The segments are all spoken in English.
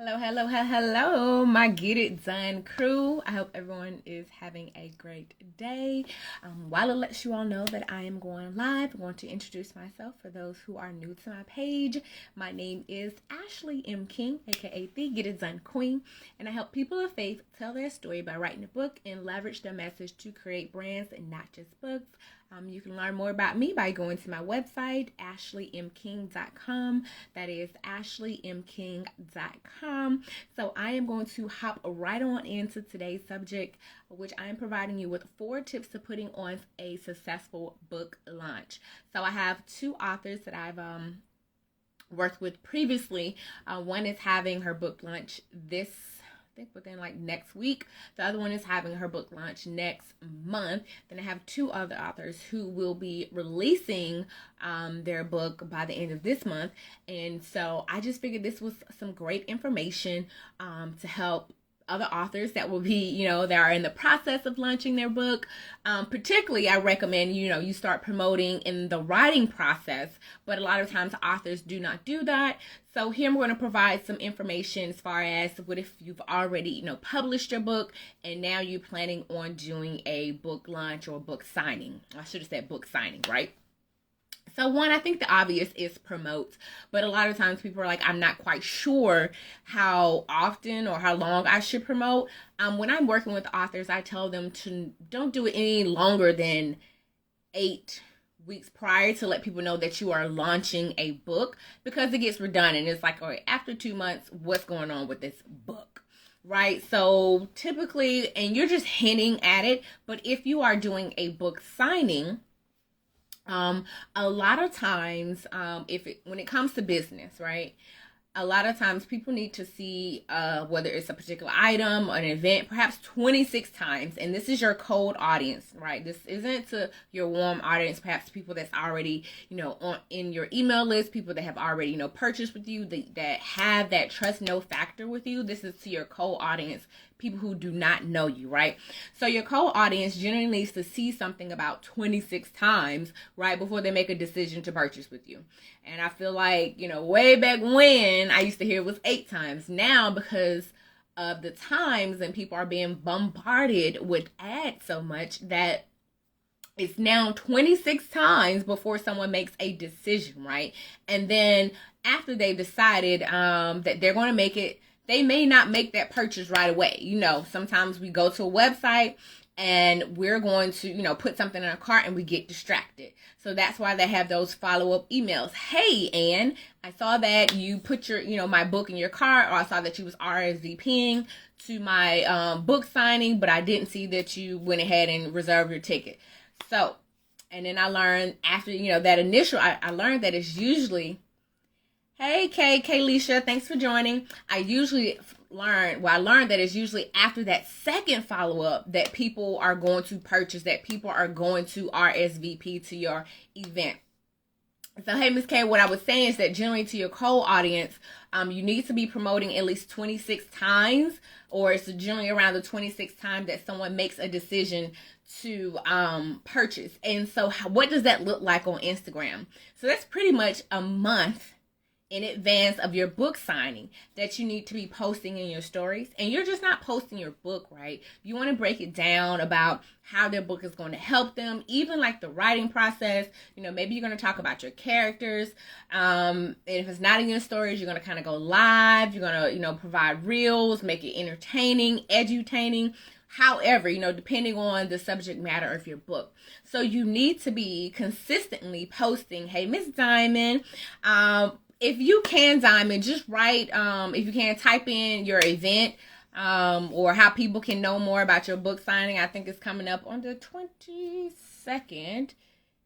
Hello, my Get It Done crew. I hope everyone is having a great day. While it lets you all know that I am going live, I want to introduce myself for those who are new to my page. My name is Ashley M. King, aka the Get It Done Queen, and I help people of faith tell their story by writing a book and leverage their message to create brands and not just books. You can learn more about me by going to my website, ashleymking.com. That is ashleymking.com. So I am going to hop right on into today's subject, which I am providing you with 4 tips to putting on a successful book launch. So I have 2 authors that I've worked with previously. One is having her book launch I think within next week. The other one is having her book launch next month. Then I have 2 other authors who will be releasing their book by the end of this month. And so I just figured this was some great information to help other authors that will be, that are in the process of launching their book. Particularly, I recommend, you start promoting in the writing process, but a lot of times authors do not do that. So here I'm going to provide some information as far as what if you've already, published your book and now you're planning on doing a book launch or book signing. I should have said book signing, right? So one, I think the obvious is promote, but a lot of times people are like, I'm not quite sure how often or how long I should promote. When I'm working with authors, I tell them to don't do it any longer than 8 weeks prior to let people know that you are launching a book, because it gets redundant. It's like, all right, after 2 months, what's going on with this book? Right? So typically, and you're just hinting at it, but if you are doing a book signing, a lot of times, when it comes to business, right? A lot of times people need to see whether it's a particular item or an event, perhaps 26 times. And this is your cold audience, right? This isn't to your warm audience, perhaps people that's already, in your email list, people that have already, purchased with you, that have that trust no factor with you. This is to your cold audience, people who do not know you, right? So your cold audience generally needs to see something about 26 times, right, before they make a decision to purchase with you. And I feel like, way back when I used to hear it was 8 times. Now, because of the times and people are being bombarded with ads so much, that it's now 26 times before someone makes a decision, right? And then after they've decided that they're going to make it, they may not make that purchase right away. Sometimes we go to a website and we're going to, put something in a cart and we get distracted. So that's why they have those follow-up emails. Hey, Ann, I saw that you put your, my book in your cart, or I saw that you was RSVPing to my book signing, but I didn't see that you went ahead and reserved your ticket. So, and then I learned after, that initial, I learned that it's usually, hey, Kaylisha, thanks for joining. I learned that it's usually after that second follow-up that people are going to purchase, that people are going to RSVP to your event. So, hey, Miss K, what I was saying is that generally to your cold audience, you need to be promoting at least 26 times, or it's generally around the 26th time that someone makes a decision to purchase. And so what does that look like on Instagram? So that's pretty much a month in advance of your book signing that you need to be posting in your stories. And you're just not posting your book, right? You want to break it down about how their book is going to help them, even like the writing process. Maybe you're going to talk about your characters. And if it's not in your stories, you're going to kind of go live. You're going to, provide reels, make it entertaining, edutaining. However, depending on the subject matter of your book. So you need to be consistently posting, hey, Miss Diamond, if you can, Diamond, just write, if you can, type in your event or how people can know more about your book signing. I think it's coming up on the 22nd.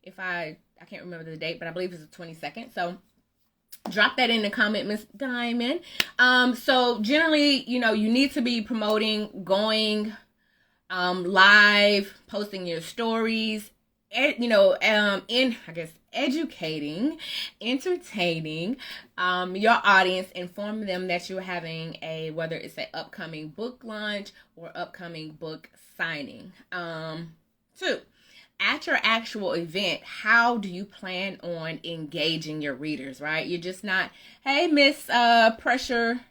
If I can't remember the date, but I believe it's the 22nd. So drop that in the comment, Miss Diamond. So generally, you need to be promoting, going live, posting your stories, educating, entertaining your audience, inform them that you're having whether it's an upcoming book launch or upcoming book signing. 2, at your actual event, how do you plan on engaging your readers, right? You're just not, hey, Miss Pressure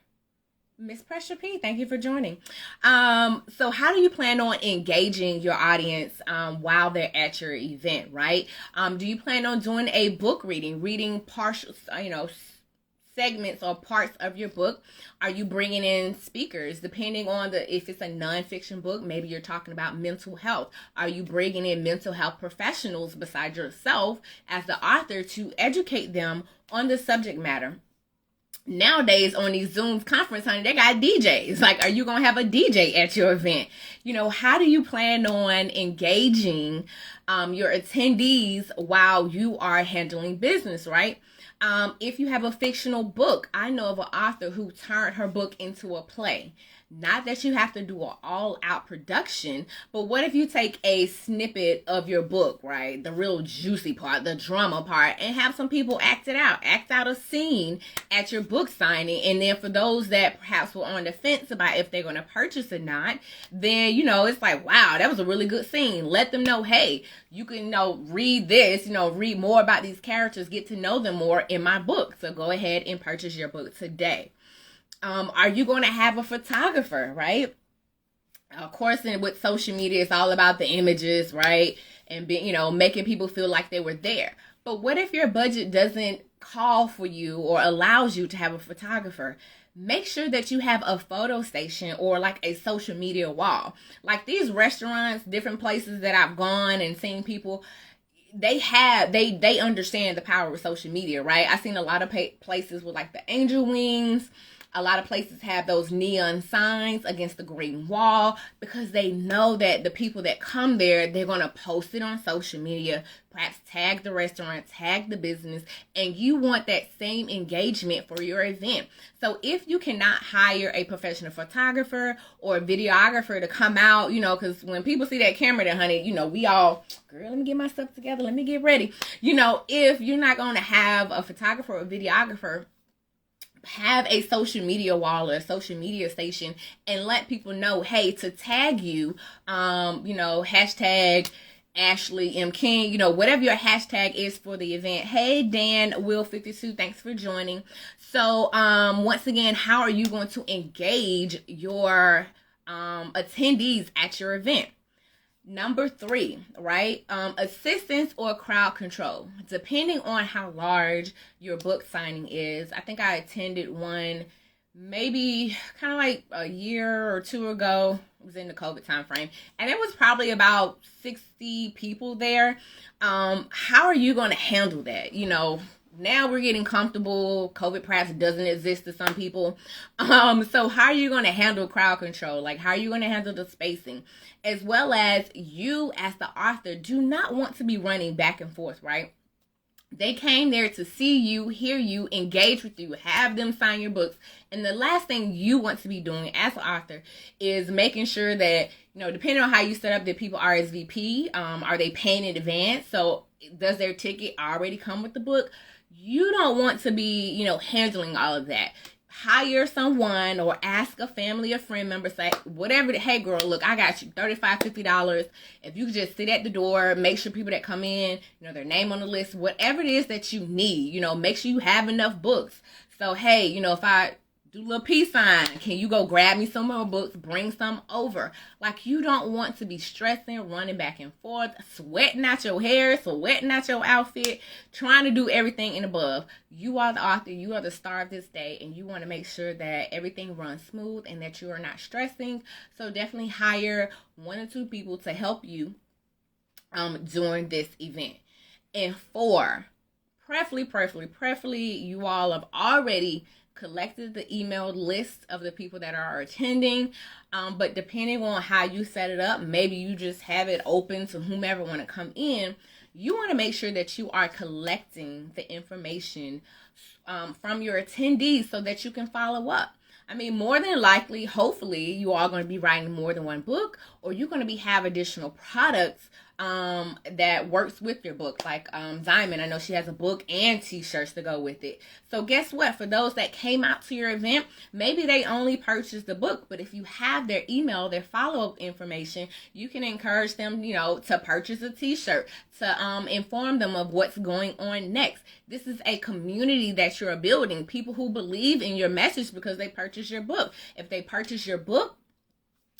Miss Pressure P, thank you for joining. So how do you plan on engaging your audience while they're at your event, right? Do you plan on doing a book reading partial, segments or parts of your book? Are you bringing in speakers? Depending on if it's a nonfiction book, maybe you're talking about mental health. Are you bringing in mental health professionals besides yourself as the author to educate them on the subject matter? Nowadays on these Zoom conference, honey, they got DJs. Like, are you going to have a DJ at your event? How do you plan on engaging your attendees while you are handling business, right? If you have a fictional book, I know of an author who turned her book into a play. Not that you have to do an all-out production, but what if you take a snippet of your book, right? The real juicy part, the drama part, and have some people act out a scene at your book signing. And then for those that perhaps were on the fence about if they're going to purchase or not, then, it's like, wow, that was a really good scene. Let them know, hey, you can, read this, read more about these characters, get to know them more in my book. So go ahead and purchase your book today. Are you going to have a photographer, right? Of course, with social media, it's all about the images, right? And making people feel like they were there. But what if your budget doesn't call for you or allows you to have a photographer? Make sure that you have a photo station or like a social media wall. Like these restaurants, different places that I've gone and seen people, they understand the power of social media, right? I've seen a lot of places with like the angel wings. A lot of places have those neon signs against the green wall because they know that the people that come there, they're going to post it on social media, perhaps tag the restaurant, tag the business, and you want that same engagement for your event. So if you cannot hire a professional photographer or a videographer to come out, because when people see that camera there, honey, we all, girl, let me get my stuff together, let me get ready. If you're not going to have a photographer or a videographer, have a social media wall or a social media station and let people know, hey, to tag you, hashtag Ashley M. King, whatever your hashtag is for the event. Hey, Dan, Will 52, thanks for joining. So, once again, how are you going to engage your attendees at your event? Number 3, right? Assistance or crowd control. Depending on how large your book signing is. I think I attended one maybe kind of like a year or 2 ago. It was in the COVID time frame. And it was probably about 60 people there. How are you going to handle that? Now we're getting comfortable. COVID perhaps doesn't exist to some people. So how are you going to handle crowd control? Like, how are you going to handle the spacing? As well as you as the author do not want to be running back and forth, right? They came there to see you, hear you, engage with you, have them sign your books. And the last thing you want to be doing as an author is making sure that, depending on how you set up, that people RSVP, are they paying in advance? So does their ticket already come with the book? You don't want to be, handling all of that. Hire someone or ask a family or friend member, say, whatever, hey girl, look, I got you $35, $50. If you could just sit at the door, make sure people that come in, their name on the list, whatever it is that you need, make sure you have enough books. So, hey, if I do a little peace sign, can you go grab me some more books, bring some over? Like, you don't want to be stressing, running back and forth, sweating out your hair, sweating out your outfit, trying to do everything and above. You are the author, you are the star of this day, and you want to make sure that everything runs smooth and that you are not stressing. So definitely hire 1 or 2 people to help you during this event. And 4, preferably, you all have already collected the email list of the people that are attending, but depending on how you set it up, maybe you just have it open to whomever want to come in. You want to make sure that you are collecting the information from your attendees so that you can follow up. I mean, more than likely, hopefully, you are going to be writing more than one book, or you're going to have additional products that works with your book, like Diamond. I know she has a book and t-shirts to go with it. So guess what? For those that came out to your event, maybe they only purchased the book, but if you have their email, their follow-up information, you can encourage them, to purchase a t-shirt, to inform them of what's going on next. This is a community that you're building, people who believe in your message because they purchase your book. If they purchase your book,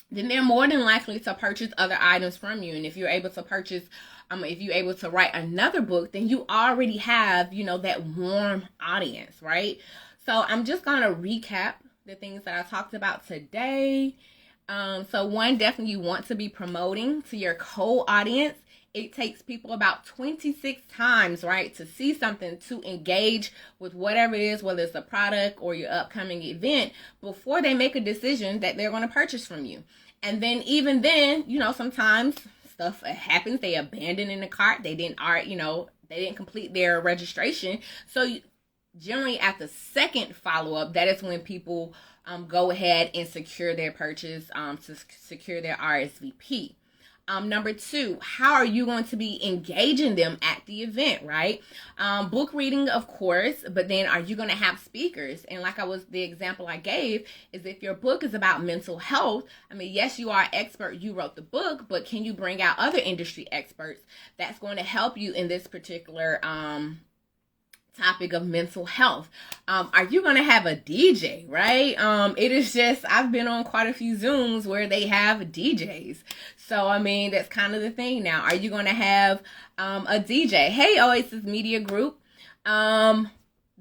then they're more than likely to purchase other items from you. And if you're able to purchase, if you're able to write another book, then you already have, that warm audience, right? So I'm just going to recap the things that I talked about today. So one, definitely you want to be promoting to your cold audience. It takes people about 26 times, right, to see something, to engage with whatever it is, whether it's a product or your upcoming event, before they make a decision that they're going to purchase from you. And then even then, sometimes stuff happens. They abandon in the cart. They didn't complete their registration. So generally at the second follow-up, that is when people go ahead and secure their purchase, to secure their RSVP. Number two, how are you going to be engaging them at the event, right? Book reading, of course, but then are you going to have speakers? And the example I gave is, if your book is about mental health, yes, you are an expert, you wrote the book, but can you bring out other industry experts that's going to help you in this particular topic of mental health? Are you going to have a DJ, right? It is just, I've been on quite a few Zooms where they have DJs. So, that's kind of the thing now. Are you going to have a DJ? Hey, Oasis Media Group. The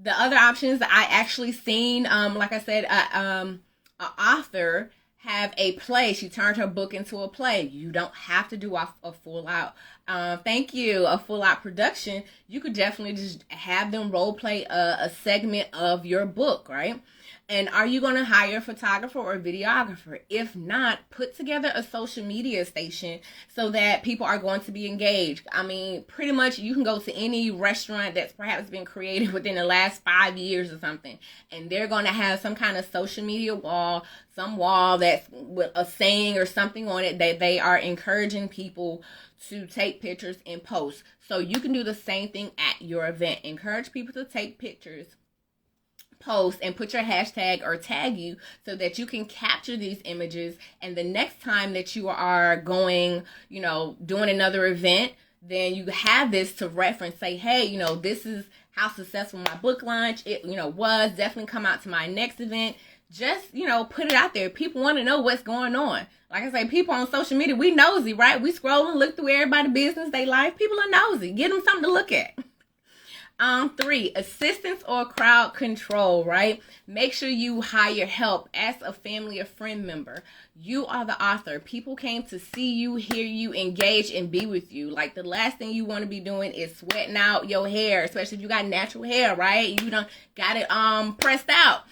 other options that I actually seen, like I said, an author have a play. She turned her book into a play. You don't have to do a full out, a full out production. You could definitely just have them role play a segment of your book, right? And are you going to hire a photographer or a videographer? If not, put together a social media station so that people are going to be engaged. Pretty much you can go to any restaurant that's perhaps been created within the last 5 years or something, and they're going to have some kind of social media wall, some wall that's with a saying or something on it that they are encouraging people to take pictures and post. So you can do the same thing at your event. Encourage people to take pictures, post, and put your hashtag or tag you so that you can capture these images. And the next time that you are going, doing another event, then you have this to reference, say, hey, this is how successful my book launch was. Definitely come out to my next event. Just, put it out there. People want to know what's going on. Like I say, people on social media, we nosy, right? We scroll and look through everybody's business, they life. People are nosy. Give them something to look at. 3, assistance or crowd control, right? Make sure you hire help. Ask a family or friend member. You are the author. People came to see you, hear you, engage, and be with you. Like, the last thing you want to be doing is sweating out your hair, especially if you got natural hair, right? You done got it pressed out.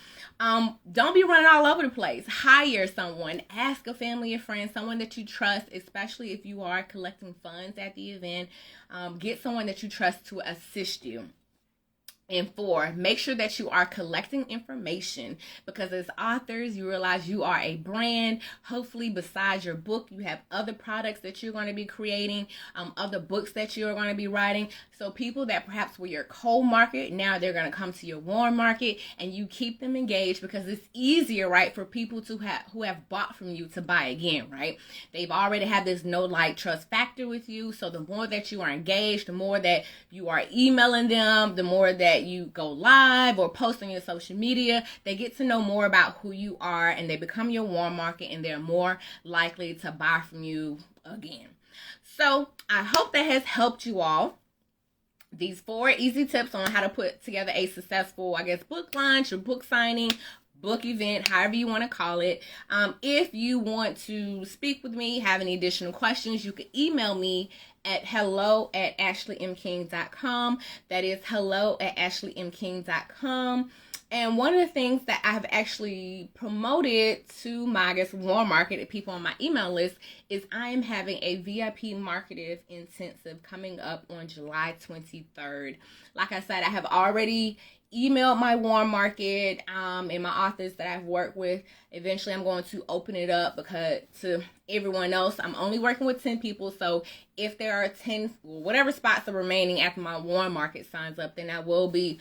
Don't be running all over the place. Hire someone. Ask a family or friend, someone that you trust, especially if you are collecting funds at the event. Get someone that you trust to assist you. And 4, make sure that you are collecting information, because as authors, you realize you are a brand. Hopefully, besides your book, you have other products that you're going to be creating, other books that you're going to be writing. So people that perhaps were your cold market, now they're going to come to your warm market, and you keep them engaged, because it's easier, right, for people who have bought from you to buy again, right? They've already had this know, like, trust factor with you. So the more that you are engaged, the more that you are emailing them, the more that you go live or post on your social media, they get to know more about who you are, and they become your warm market, and they're more likely to buy from you again. So I hope that has helped you all. These 4 easy tips on how to put together a successful, book launch or book signing, book event, however you want to call it. If you want to speak with me, have any additional questions, you can email me at hello@ashleymking.com. That is hello@ashleymking.com. And one of the things that I've actually promoted to my, warm market people on my email list is I am having a VIP marketing intensive coming up on July 23rd. Like I said, I have already emailed my warm market and my authors that I've worked with. Eventually, I'm going to open it up because to everyone else. I'm only working with 10 people. So if there are 10, whatever spots are remaining after my warm market signs up, then I will be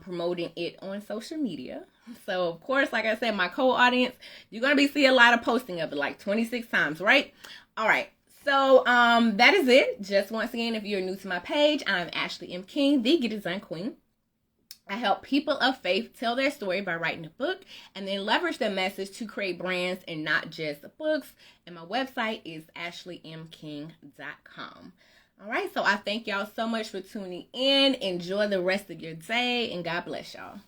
promoting it on social media. So, of course, like I said, my co-audience, you're going to be seeing a lot of posting of it, like 26 times, right? All right. So, that is it. Just once again, if you're new to my page, I'm Ashley M. King, the Get It Done Queen. I help people of faith tell their story by writing a book and then leverage their message to create brands and not just books. And my website is ashley.mking.com. All right, so I thank y'all so much for tuning in. Enjoy the rest of your day, and God bless y'all.